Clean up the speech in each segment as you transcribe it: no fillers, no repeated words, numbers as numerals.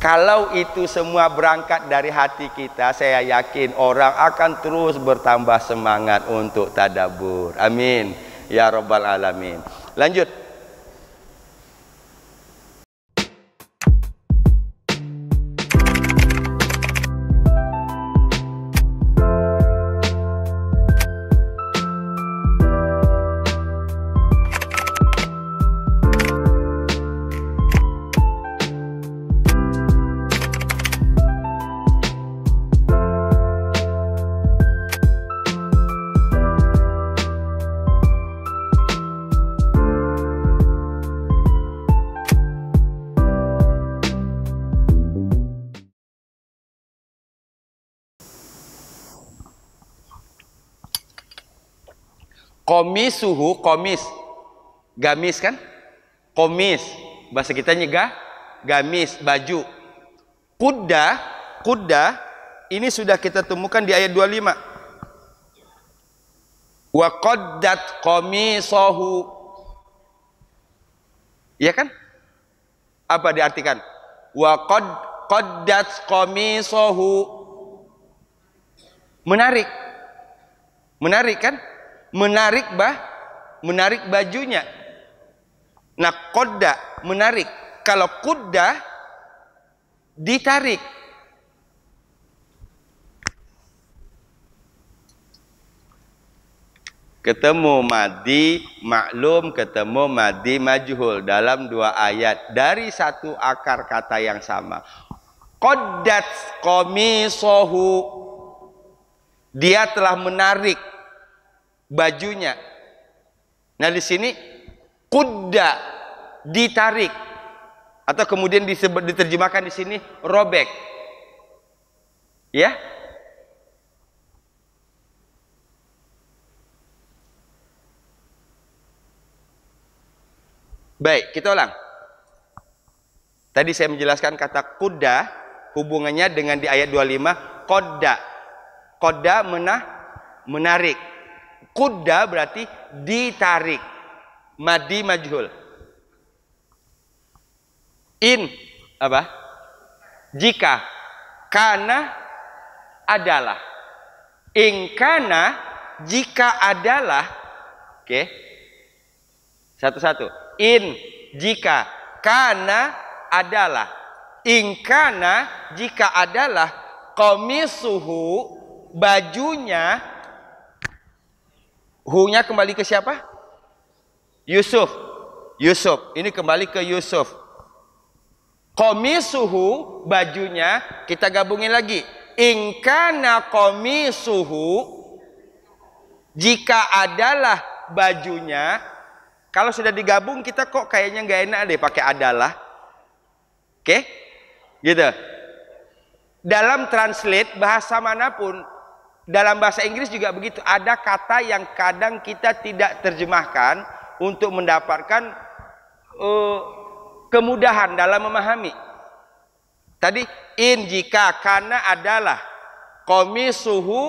Kalau itu semua berangkat dari hati kita, saya yakin orang akan terus bertambah semangat untuk tadabbur. Amin ya rabbal alamin. Lanjut. Komisuhu, komis, gamis kan? Komis, bahasa kita nyegah, gamis, baju. Kuda, kuda, ini sudah kita temukan di ayat 25. Wa qaddat komisahu. Iya kan? Apa diartikan? Wa qaddat komisahu. Menarik. Menarik kan? Menarik bajunya. Nah, qadda menarik. Kalau kuda ditarik. Ketemu madi maklum, ketemu madi majhul dalam dua ayat dari satu akar kata yang sama. Qaddat qamisahu, dia telah menarik bajunya. Nah, di sini kuda ditarik, atau kemudian diterjemahkan di sini robek. Ya. Baik, kita ulang. Tadi saya menjelaskan kata kuda, hubungannya dengan di ayat 25, qadda. Qadda menarik. Kuda berarti ditarik. Madi majhul. In apa? Jika. Kana adalah. In kana jika adalah. Oke. Satu-satu. In jika. Kana adalah. In kana jika adalah. Qamisuhu bajunya. Hu-nya kembali ke siapa? Yusuf. Yusuf. Ini kembali ke Yusuf. Qamisuhu bajunya, kita gabungin lagi. In kana qamisuhu, jika adalah bajunya. Kalau sudah digabung kita kok kayaknya nggak enak deh pakai adalah. Oke? Gitu. Dalam translate bahasa manapun, dalam bahasa Inggris juga begitu, ada kata yang kadang kita tidak terjemahkan untuk mendapatkan kemudahan dalam memahami. Tadi in jika, kana adalah, qamisuhu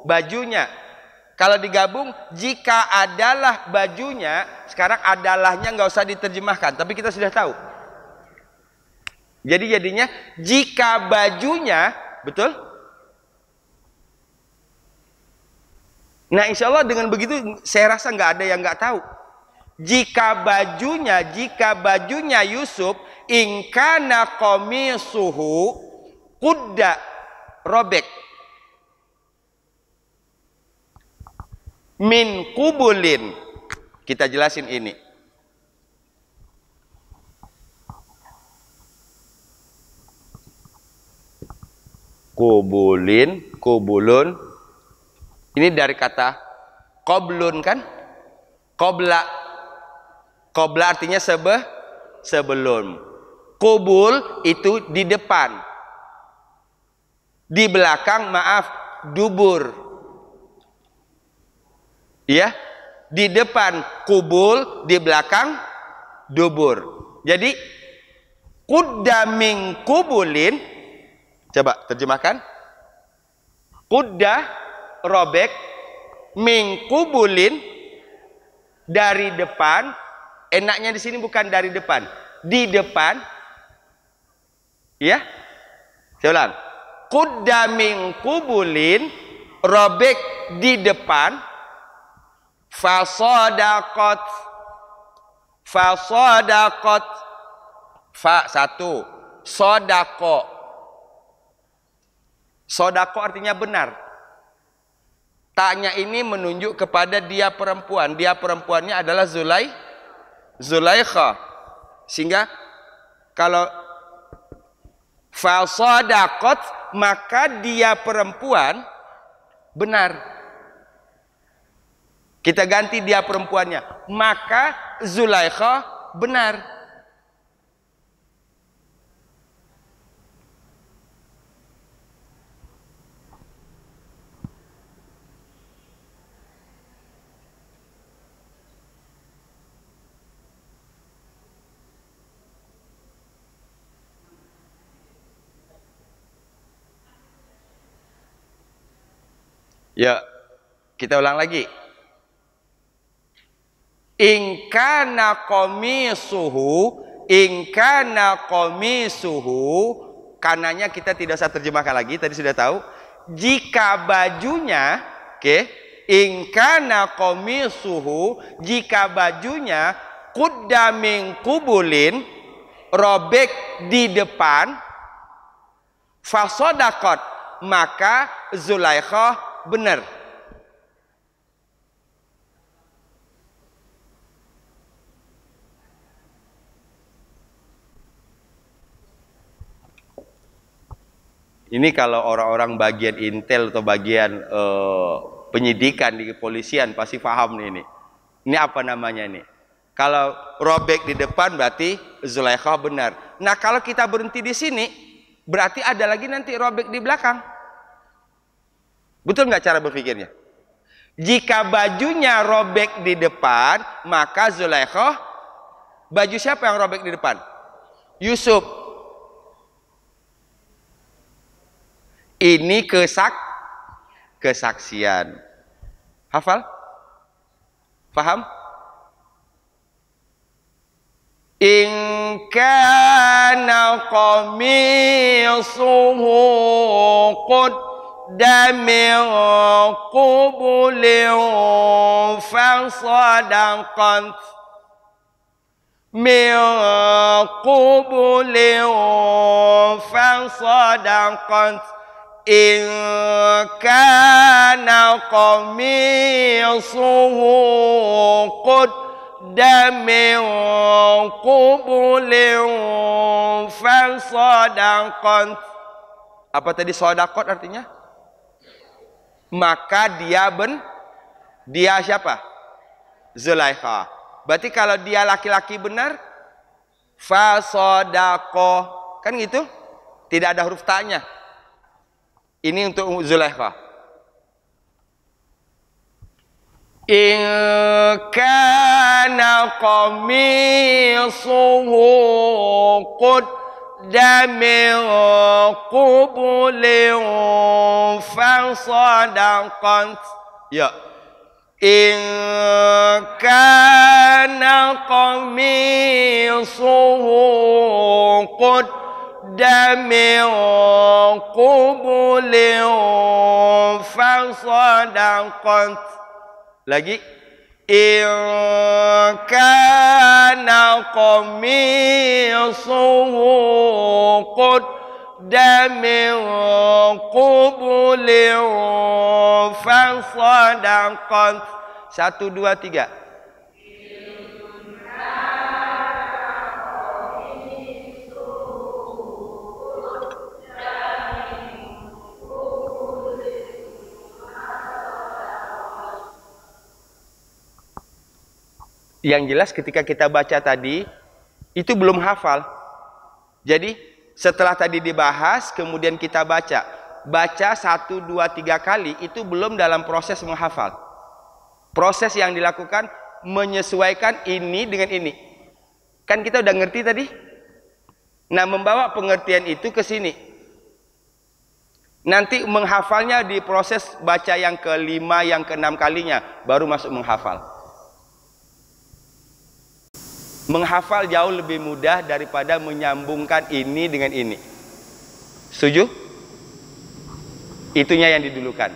bajunya. Kalau digabung jika adalah bajunya, sekarang adalahnya nggak usah diterjemahkan, tapi kita sudah tahu. Jadi jadinya jika bajunya, betul? Nah, insya Allah dengan begitu saya rasa nggak ada yang nggak tahu. Jika bajunya Yusuf, in kana qamisuhu qudda, robek, min kubulin. Kita jelasin ini. Kubulin, kubulun. Ini dari kata qoblun kan? Qobla. Qobla artinya sebelum. Kubul itu di depan. Di belakang, maaf, dubur. Ya, di depan kubul, di belakang dubur. Jadi qudda min kubulin, coba terjemahkan. Qudda robek, min kubulin dari depan. Enaknya di sini bukan dari depan, di depan. Ya, Saya ulang. Qudda min qubulin, robek di depan, fasadaqat. Fasadaqat. Fa satu, sodako. Sodako artinya benar. Taknya ini menunjuk kepada dia perempuan. Dia perempuannya adalah Zulaikha. Sehingga kalau fasadaqat, maka dia perempuan benar. Kita ganti dia perempuannya, maka Zulaikha benar. Ya, kita ulang lagi. In kana qamisuhu, kananya kita tidak usah terjemahkan lagi, tadi sudah tahu. Jika bajunya, oke, in kana qamisuhu, jika bajunya qudda min qubulin, robek di depan, fasadaqat, maka Zulaikha benar. Ini kalau orang-orang bagian intel atau bagian penyidikan di kepolisian pasti paham nih ini. Ini apa namanya ini? Kalau robek di depan berarti Zulaikha benar. Nah, kalau kita berhenti di sini berarti ada lagi nanti robek di belakang. Betul nggak cara berpikirnya? Jika bajunya robek di depan, maka Zulaikha, baju siapa yang robek di depan? Yusuf. Ini kesaksian. Hafal? Paham? In kana qamisuhu min qubulin fasadaqat min qubulin fasadaqat in kana qamisuhu qudda min qubulin fasadaqat. Apa tadi sodaqat artinya? Maka dia siapa? Zulaikha. Berarti kalau dia laki-laki benar, fasadaqo, kan gitu? Tidak ada huruf ta'nya. Ini untuk Zulaikha. In kana qamisuhu qudda min qubulin fasadaqat. Ya. In kana qamisuhu qudda min qubulin fasadaqat. Lagi. In kana qamisuhu qudda min qubulin fasadaqat. 1, 2, 3. Yang jelas ketika kita baca tadi itu belum hafal. Jadi setelah tadi dibahas kemudian kita baca 1, 2, 3 kali itu belum dalam proses menghafal. Proses yang dilakukan menyesuaikan ini dengan ini. Kan kita udah ngerti tadi. Nah, membawa pengertian itu ke sini. Nanti menghafalnya di proses baca yang ke-5, yang ke-6 kalinya baru masuk menghafal. Menghafal jauh lebih mudah daripada menyambungkan ini dengan ini. Setuju? Itunya yang didulukan.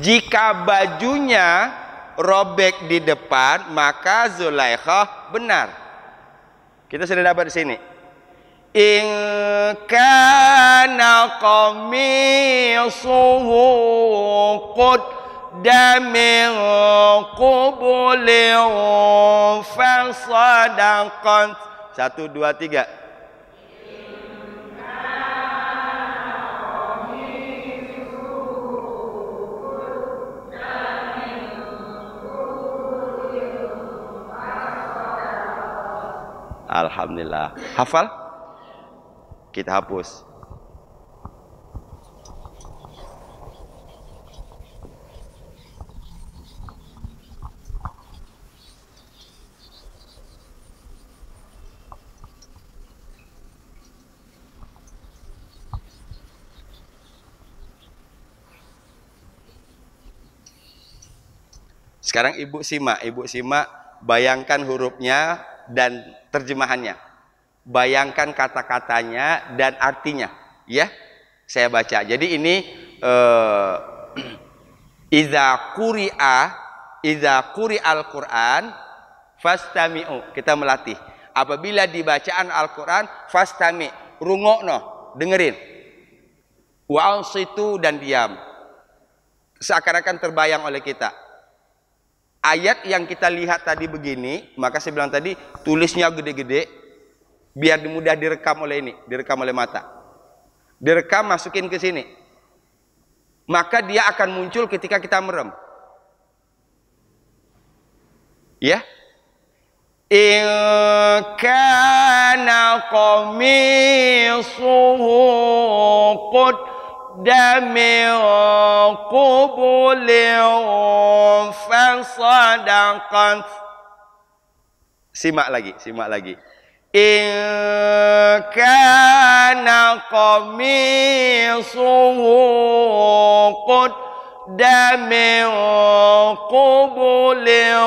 Jika bajunya robek di depan, maka Zulaikhah benar. Kita sudah dapat di sini. In kana qamisuhu qudda min qubulin fasadaqat. 1, 2, 3. Alhamdulillah. Hafal? Kita hapus. Sekarang Ibu simak bayangkan hurufnya dan terjemahannya. Bayangkan kata-katanya dan artinya, ya. Saya baca. Jadi ini idza quri'al Qur'an fastami'u. Kita melatih. Apabila dibacaan Al-Qur'an fastami', rungokno, dengerin. Wa ansitu, dan diam. Seakan-akan terbayang oleh kita. Ayat yang kita lihat tadi begini, maka saya bilang tadi tulisnya gede-gede biar mudah direkam oleh ini, direkam oleh mata. Direkam, masukin ke sini. Maka dia akan muncul ketika kita merem. Ya. In kana qamisuhu min qubulin fasadaqat. Simak lagi. In kana qamisuhu qudda min qubulin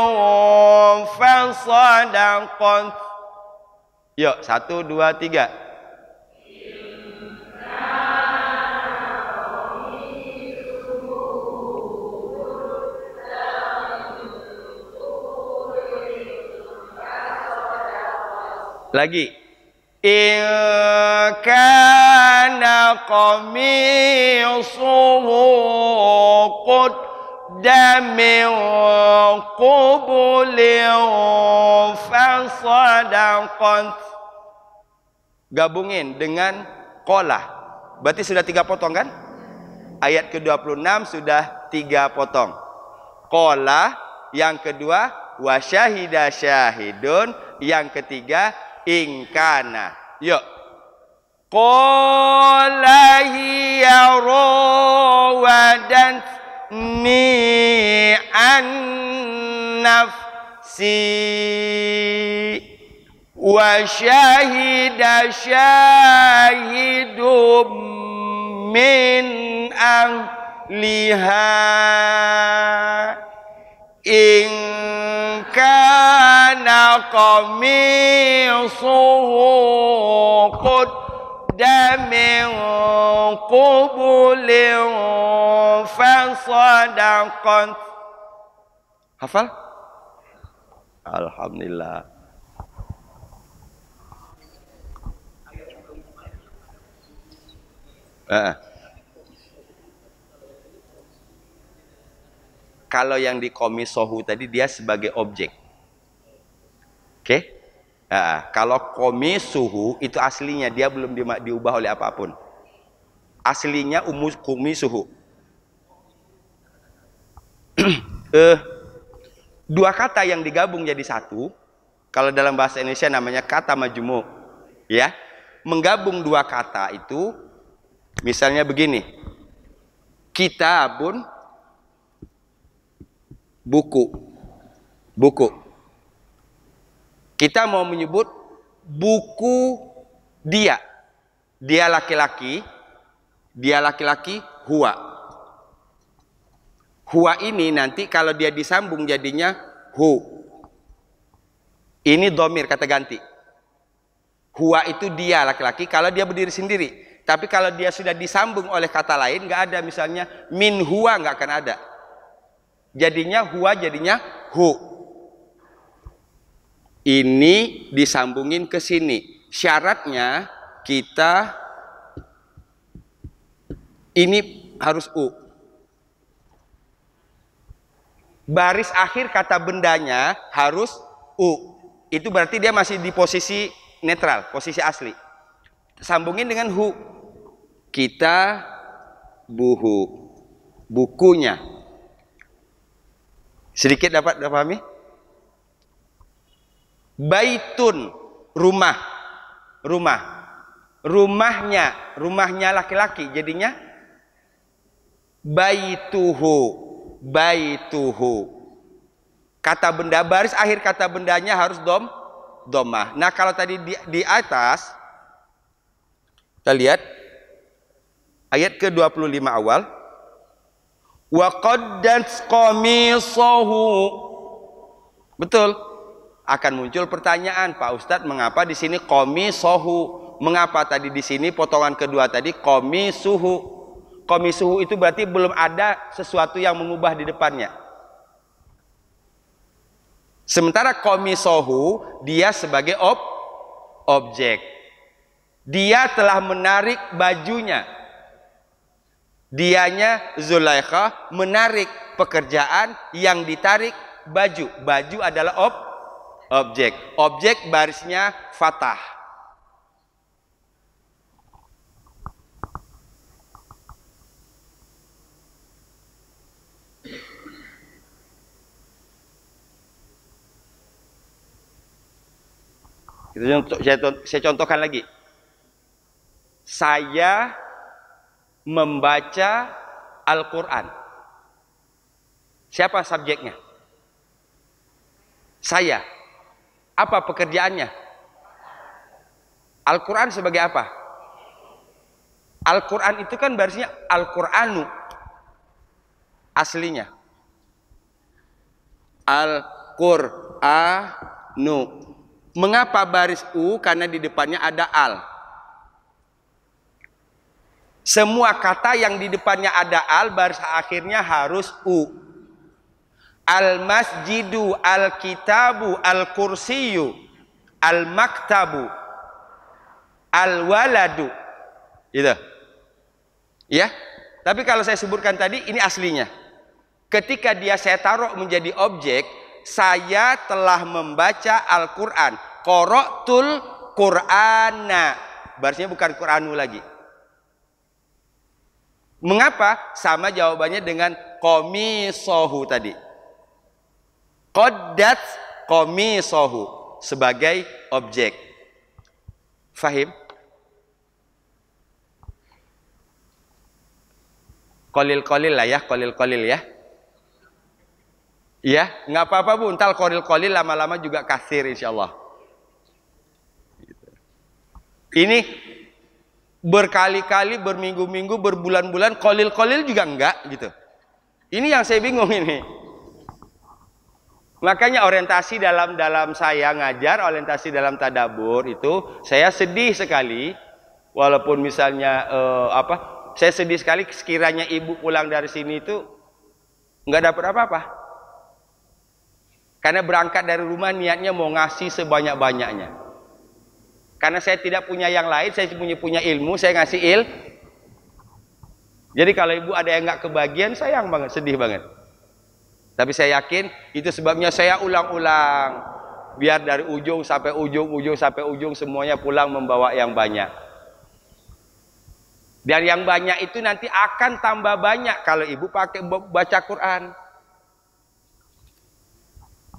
fasadaqat. Yuk, 1, 2, 3. Lagi. In kana qamisuhu qudda min qubulin fasadaqat. Gabungin dengan qala. Berarti sudah 3 potong kan? Ayat ke-26 sudah 3 potong. Qala, yang kedua wa syahida syahidun, yang ketiga ingkana. Yuk. Qala hiya rawadatni an nafsi wa syahida syahidum min ahliha in kana qamisuhu qudda min qubulin fasadaqat. Hafal? Alhamdulillah. Kalau yang di qamisuhu tadi dia sebagai objek. Oke? Kalau qamisuhu itu aslinya dia belum diubah oleh apapun. Aslinya qamisuhu. Dua kata yang digabung jadi satu, kalau dalam bahasa Indonesia namanya kata majmu', ya. Menggabung dua kata itu misalnya begini. Kitabun, buku. Kita mau menyebut buku dia. Dia laki-laki, huwa. Huwa ini nanti kalau dia disambung jadinya hu. Ini dhamir, kata ganti. Huwa itu dia laki-laki kalau dia berdiri sendiri. Tapi kalau dia sudah disambung oleh kata lain, nggak ada, misalnya min huwa, nggak akan ada. Jadinya huwa, jadinya hu. Ini disambungin ke sini. Syaratnya kita ini harus u. Baris akhir kata bendanya harus u. Itu berarti dia masih di posisi netral, posisi asli. Sambungin dengan hu. Kita buhu, bukunya. Sedikit dapat dipahami? Baitun, rumah. Rumah. Rumahnya laki-laki, jadinya baituhu, baituhu. Kata benda, baris akhir kata bendanya harus domah. Nah, kalau tadi di atas kita lihat ayat ke-25 awal. Wa qaddat qamisahu. Betul. Akan muncul pertanyaan, Pak Ustadz, mengapa di sini qamisahu? Mengapa tadi di sini potongan kedua tadi qamisuhu? Qamisuhu itu berarti belum ada sesuatu yang mengubah di depannya. Sementara qamisahu dia sebagai objek. Dia telah menarik bajunya. Dianya Zulaikha menarik pekerjaan, yang ditarik baju. Baju adalah objek. Objek barisnya fathah. Saya contohkan lagi. Saya membaca Al-Quran. Siapa subjeknya? Saya. Apa pekerjaannya? Al-Quran sebagai apa? Al-Quran itu kan barisnya Al-Quranu. Aslinya Al-Quranu. Mengapa baris u? Karena di depannya ada al. Semua kata yang di depannya ada al, baris akhirnya harus u. Al-masjidu, al-kitabu, al-kursiyu, al-maktabu, al-waladu. Gitu. Ya. Tapi kalau saya sebutkan tadi, ini aslinya. Ketika dia saya taruh menjadi objek, saya telah membaca Al-Quran. Qara'tul Qur'ana. Barisnya bukan Qur'anu lagi. Mengapa? Sama jawabannya dengan qamisahu tadi. Qaddat qamisahu sebagai objek. Fahim? Qalil-qalil lah ya, qalil-qalil ya. Iya, nggak apa-apa Bu, entar qalil-qalil lama-lama juga kasir insyaallah. Ini berkali-kali, berminggu-minggu, berbulan-bulan, qalil-qalil juga enggak gitu. Ini yang saya bingung ini. Makanya orientasi dalam saya ngajar, orientasi dalam tadabbur itu saya sedih sekali. Walaupun misalnya saya sedih sekali sekiranya ibu pulang dari sini itu nggak dapat apa-apa. Karena berangkat dari rumah niatnya mau ngasih sebanyak-banyaknya. Karena saya tidak punya yang lain, saya punya ilmu, saya ngasih Jadi kalau ibu ada yang nggak kebagian, sayang banget, sedih banget. Tapi saya yakin itu sebabnya saya ulang-ulang. Biar dari ujung sampai ujung semuanya pulang membawa yang banyak. Dan yang banyak itu nanti akan tambah banyak kalau ibu pakai baca Quran.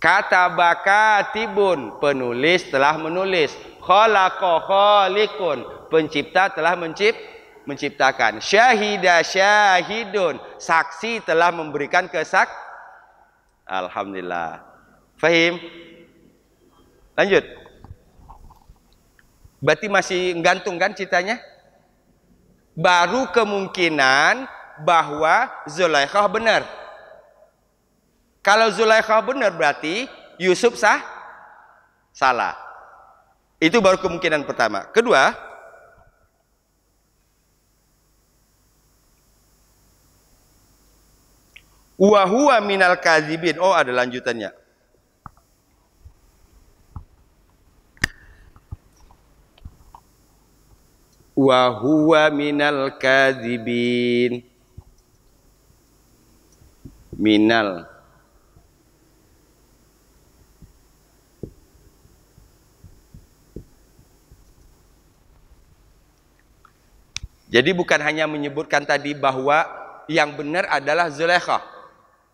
Kata bakatibun, penulis telah menulis. Khalaqa khaliqun, pencipta telah menciptakan. Syahida syahidun, saksi telah memberikan Alhamdulillah. Fahim? Lanjut. Berarti masih gantung kan ceritanya? Baru kemungkinan bahwa Zulaikha benar. Kalau Zulaikha benar berarti Yusuf salah. Itu baru kemungkinan pertama. Kedua, Wa huwa minal kadzibin. Oh, ada lanjutannya. Wa huwa minal kadzibin. Minal. Jadi bukan hanya menyebutkan tadi bahwa yang benar adalah Zulaikha,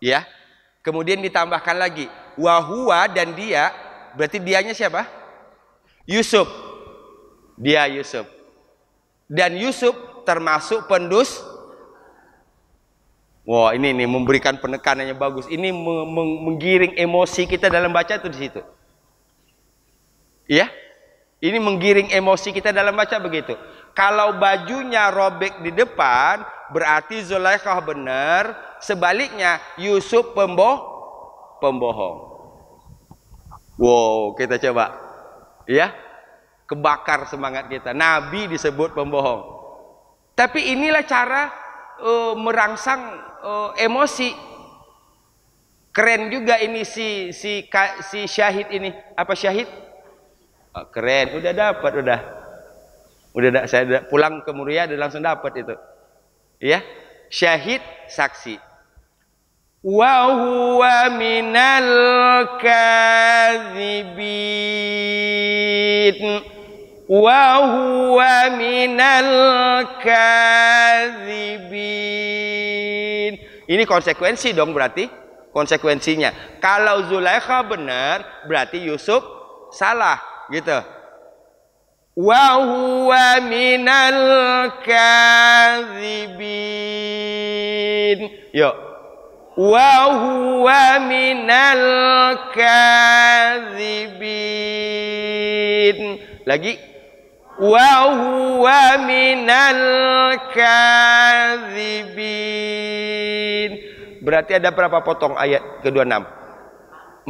ya. Kemudian ditambahkan lagi wa huwa, dan dia, berarti dianya siapa? Yusuf. Dia Yusuf. Dan Yusuf termasuk Wah, ini nih memberikan penekanannya bagus. Ini menggiring emosi kita dalam baca itu di situ. Ya. Ini menggiring emosi kita dalam baca begitu. Kalau bajunya robek di depan, berarti Zulaikha benar. Sebaliknya Yusuf pembohong. Wow, kita coba. Ya. Kebakar semangat kita. Nabi disebut pembohong. Tapi inilah cara merangsang emosi. Keren juga ini si Syahid ini. Apa Syahid? Oh, keren, udah dapat, udah saya pulang ke Muria dan langsung dapat itu, ya. Syahid, saksi. Wa huwa minal kadzibin. Wa huwa minal kadzibin. Ini konsekuensi dong, berarti konsekuensinya. Kalau Zulaikha benar, berarti Yusuf salah. Gitu. Wa huwa minal kadzibin. Yuk. Wa huwa minal kadzibin. Lagi. Wa huwa minal kadzibin. Berarti ada berapa potong ayat ke-26?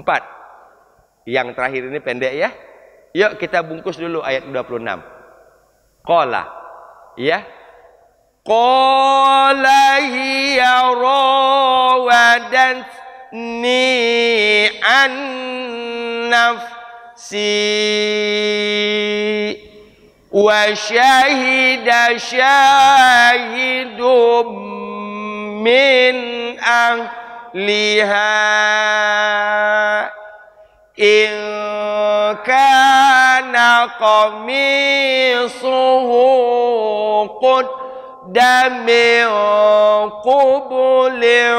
4. Yang terakhir ini pendek ya. Yuk kita bungkus dulu ayat 26. Qala, ya. Qala hiya rawadatni an nafsi wa syahida syahidum min ahliha in kana qamisuhu qudda min qublin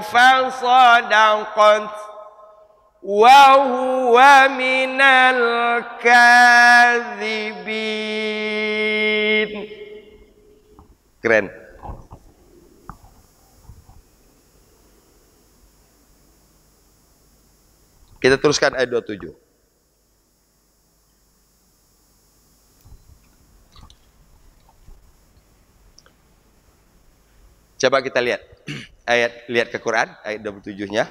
fasadaqat wa huwa minal kadzibin. Keren. Kita teruskan ayat 27. Coba kita lihat lihat ke Quran ayat 27-nya.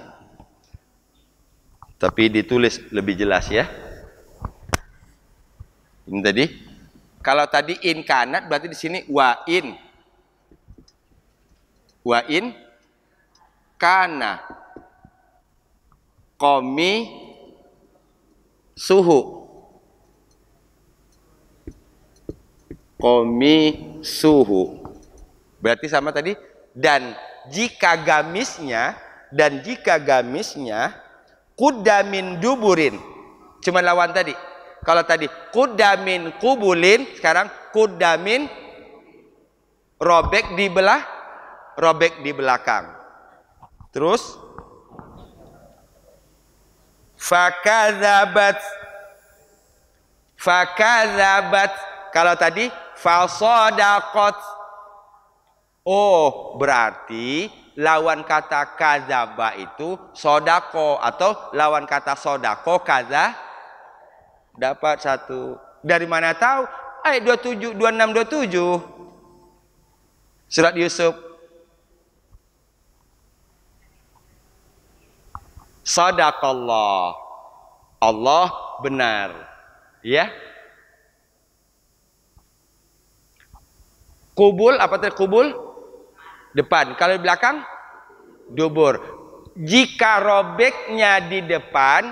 Tapi ditulis lebih jelas ya. Ini tadi. Kalau tadi in kanat berarti di sini wa in. Wa in kana qomi suhu. Qomi suhu. Berarti sama tadi. Dan jika gamisnya kudamin duburin, cuma lawan tadi. Kalau tadi kudamin kubulin, sekarang kudamin robek di belakang. Terus fakadzabat, kalau tadi fasadaqat. Oh, berarti lawan kata kadzaba itu sodako, atau lawan kata sodako kaza. Dapat satu. Dari mana tahu? Ayat 27, 26, 27. Surat Yusuf. Sadaqallah. Allah benar. Ya. Kubul, apa tadi kubul? Depan. Kalau di belakang? dubur. Jika robeknya di depan,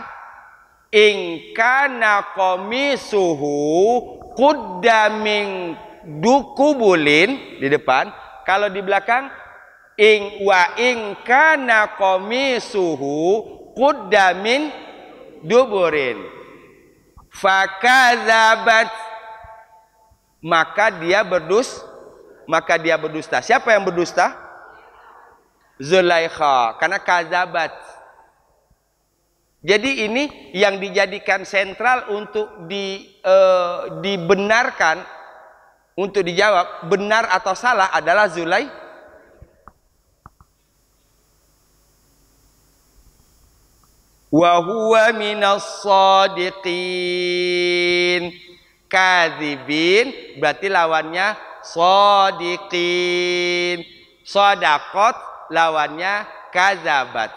ingkana qamisuhu qudda min dukubulin di depan. Kalau di belakang, ingkana qamisuhu qudda min duburin. Fakadzabat, maka dia berdusta. Siapa yang berdusta? Zulaikha, karena kadzabat. Jadi ini yang dijadikan sentral untuk dibenarkan, untuk dijawab benar atau salah adalah Zulaikha. Wa huwa minas shadiqin. Kadzibin berarti lawannya shadiqin. Shadaqat lawannya kadzabat.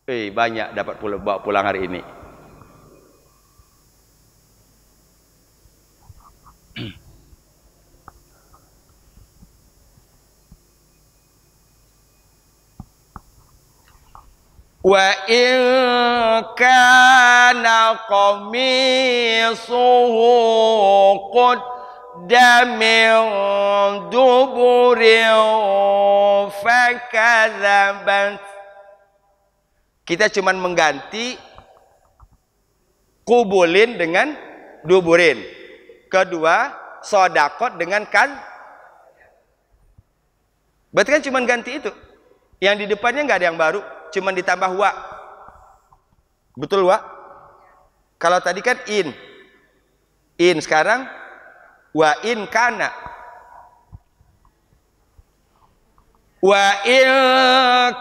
Banyak dapat bawa pulang hari ini. Wa in kana qamisuhu qudda min duburin fakadzabat. Kita cuman mengganti kubulin dengan duburin. Kedua, sodakot dengan kan. Berarti kan cuman ganti itu. Yang di depannya nggak ada yang baru, cuman ditambah wa. Betul wa? Kalau tadi kan in. In, sekarang wa in kana. Wa in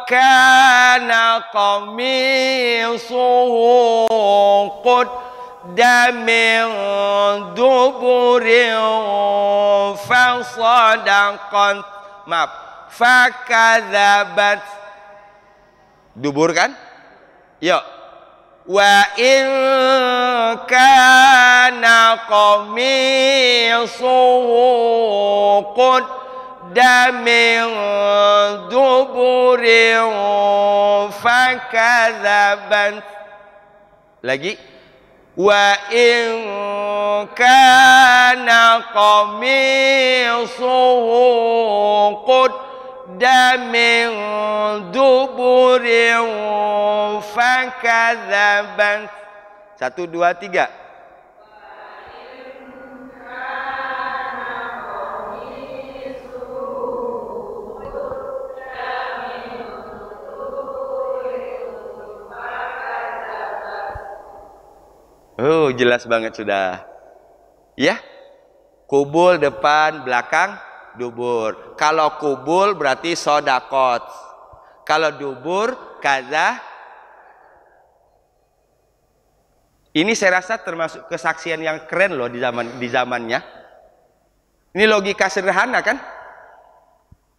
kana qamisuhu qudda min duburin fasadaqat. Maaf, fakadzabat. Dubur kan? Yuk. Wa in kana qamisuhu qudda min duburin fakadzabat. Lagi. Wa in kana qamisuhu qudda min duburin fakadzabat. 1, 2, 3. Oh, jelas banget sudah. Ya. Kubul depan, belakang, dubur. Kalau kubul berarti sodakot. Kalau dubur, kaza. Ini saya rasa termasuk kesaksian yang keren loh di zamannya. Ini logika sederhana kan?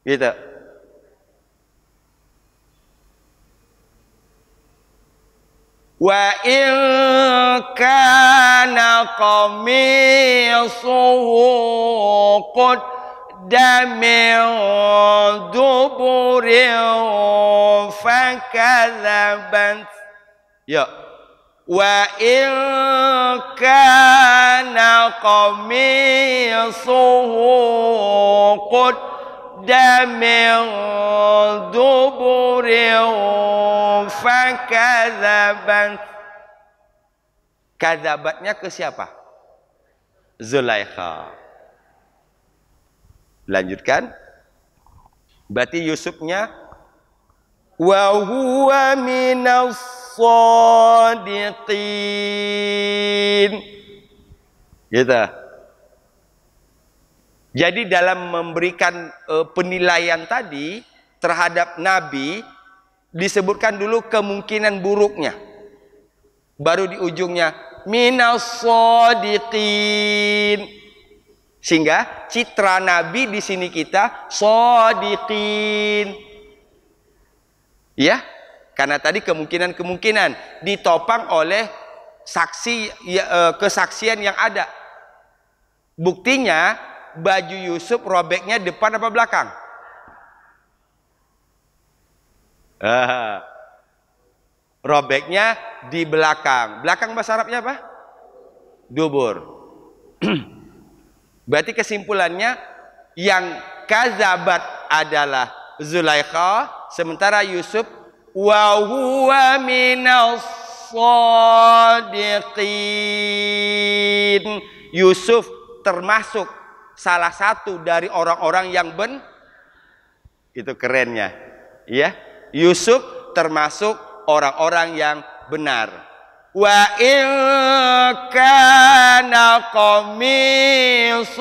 Gitu. Wa in kana qamisuhu qudda min duburin fakadzabat. Ya. Wa in kana qamisuhu qudda min duburin fakadzabat. Kadzabatnya ke siapa? Zulaikha. Lanjutkan. Berarti Yusufnya wa huwa minas shadiqin. Gitu. Jadi dalam memberikan penilaian tadi terhadap Nabi, disebutkan dulu kemungkinan buruknya. Baru di ujungnya minas shadiqin. Sehingga citra Nabi di sini kita shadiqin. Ya, karena tadi kemungkinan ditopang oleh kesaksian yang ada. Buktinya baju Yusuf robeknya depan apa belakang? Robeknya di belakang. Belakang bahasa Arabnya apa? Dubur. Berarti kesimpulannya yang kazabat adalah Zulaikha, sementara Yusuf wa huwa minas shadiqin. Yusuf termasuk salah satu dari orang-orang yang itu kerennya. Ya, Yusuf termasuk orang-orang yang benar. Wa in kana qamisuhu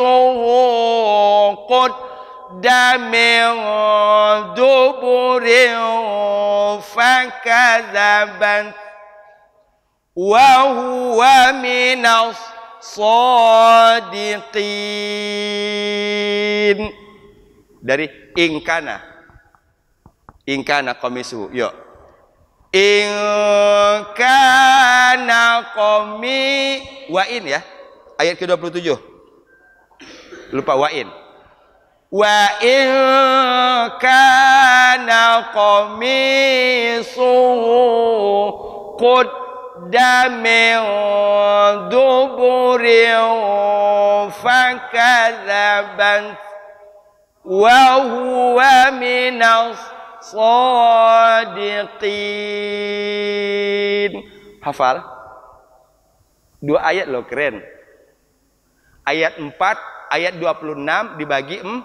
qudda min duburin fakadzabat wa huwa minas shadiqin. Dari ingkana qamisuhu. Yuk. In kana qami wa'in ya. Ayat ke-27. Lupa wa'in. Wa in kana qamisuhu qudda min duburin fakadzabat wa huwa minas shadiqin. Hafal? 2 ayat loh, keren. Ayat 4, ayat 26 dibagi 4.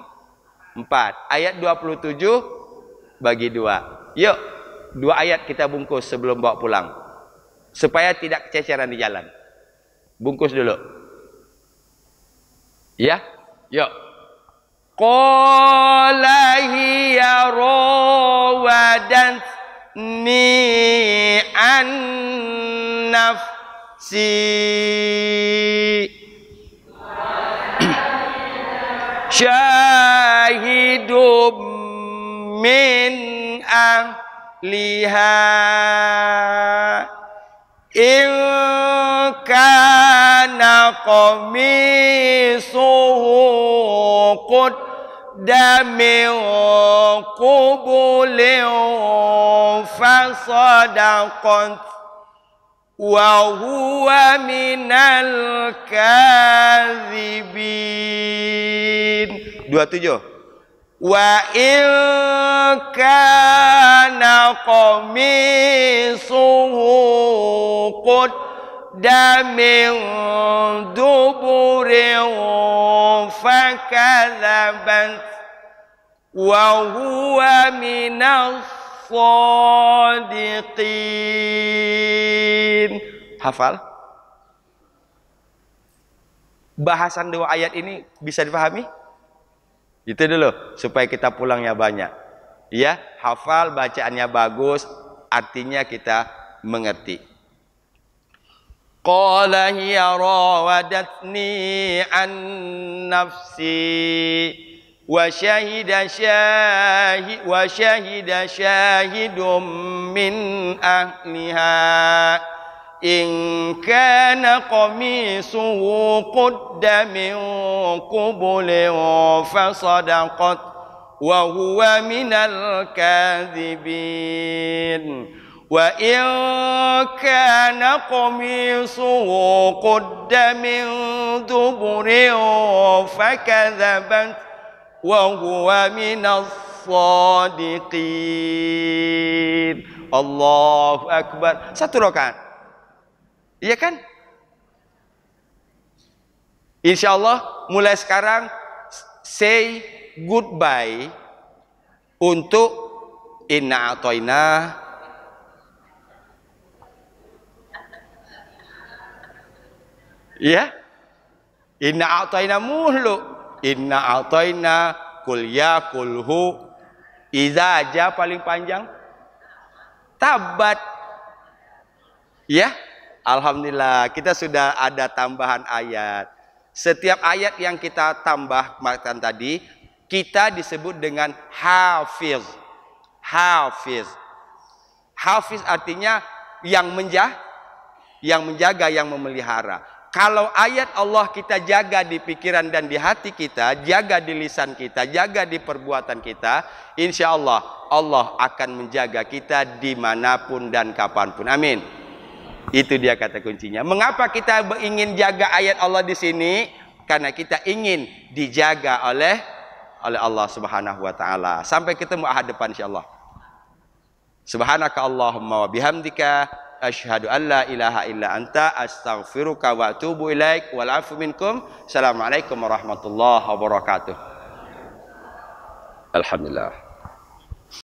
Ayat 27 bagi 2. Yuk, 2 ayat kita bungkus sebelum bawa pulang. Supaya tidak kececeran di jalan. Bungkus dulu. Ya? Yuk. Qala hiya rawadatni an nafsi syahidum min ahliha in kana qamisuhu qudda min qubulin fasadaqat wa huwa minal kadzibin. 27. Wa in kana qamisuhu qudda min duburin fakadzabat wa huwa minas shadiqin. Hafal? Bahasan 2 ayat ini bisa dipahami? Itu dulu supaya kita pulangnya banyak. Ya, hafal, bacaannya bagus, artinya kita mengerti. Qala hiya rawadatni an nafsi wa shahida syahidum min ahliha in kana qamisuhu qudda min qubulin fasadaqat wa huwa minal kadzibin. Wa in kana qamisuhu qudda min duburin fakadzabat wa huwa minas shadiqin. Allahu akbar. 1 rakaat. Iya kan? Insya Allah mulai sekarang say goodbye untuk inna a'toina. Ya, inna a'toina mulu. Inna a'toina kul ya kulhu. Iza aja paling panjang. Tabat. Ya. Alhamdulillah, kita sudah ada tambahan ayat. Setiap ayat yang kita tambah makan tadi, kita disebut dengan hafiz. Hafiz. Hafiz artinya yang menjaga, yang memelihara. Kalau ayat Allah kita jaga di pikiran dan di hati kita, jaga di lisan kita, jaga di perbuatan kita, insya Allah Allah akan menjaga kita dimanapun dan kapanpun. Amin. Itu dia kata kuncinya. Mengapa kita ingin jaga ayat Allah di sini? Karena kita ingin dijaga oleh Allah Subhanahu wa taala. Sampai ketemu ahad depan insyaallah. Subhanaka Allahumma wa bihamdika asyhadu an la ilaha illa anta astaghfiruka wa atubu ilaik wal afu minkum. Assalamualaikum warahmatullahi wabarakatuh. Alhamdulillah.